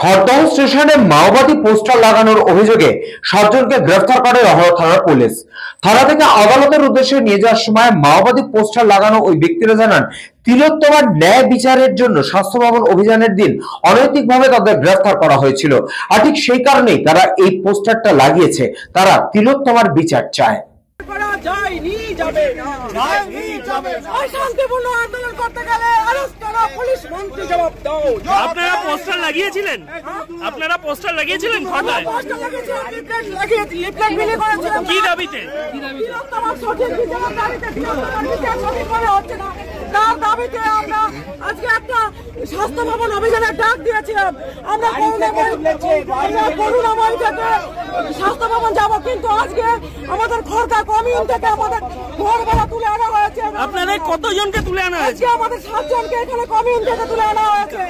খড়দহ স্টেশনে মাওবাদী পোস্টার লাগানোর অভিযোগে 7 জনকে গ্রেফতার করে রহড়া থানার পুলিশ। থানা থেকে আদালতের উদ্দেশ্যে নিয়ে যাওয়ার সময় মাওবাদী পোস্টার লাগানো ওই ব্যক্তিরা জানান, তিলোত্তমার ন্যায় বিচারের জন্য স্বাস্থ্য ভবন অভিযানের দিন অনৈতিকভাবে তাদের গ্রেফতার করা হয়েছিল। আর ঠিক সেই কারণেই তারা এই পোস্টারটা লাগিয়েছে। তারা তিলোত্তমার বিচার চায়। আপনারা পোস্টার লাগিয়েছিলেন? আপনারা পোস্টার লাগিয়েছিলেন? কি দাবিতে? তার দাবিতে আমরা আজকে একটা স্বাস্থ্য ভবন অভিযানের ডাক দিয়েছিলাম। আমরা করুণাময় থেকে স্বাস্থ্য ভবন যাব, কিন্তু আজকে আমাদের খড়দা কমিউন থেকে আমাদের ঘরবেলা তুলে আনা হয়েছে। আপনাদের কতজনকে তুলে আনা হয়েছে? আমাদের 7 জনকে এখানে কমিউন থেকে তুলে আনা হয়েছে।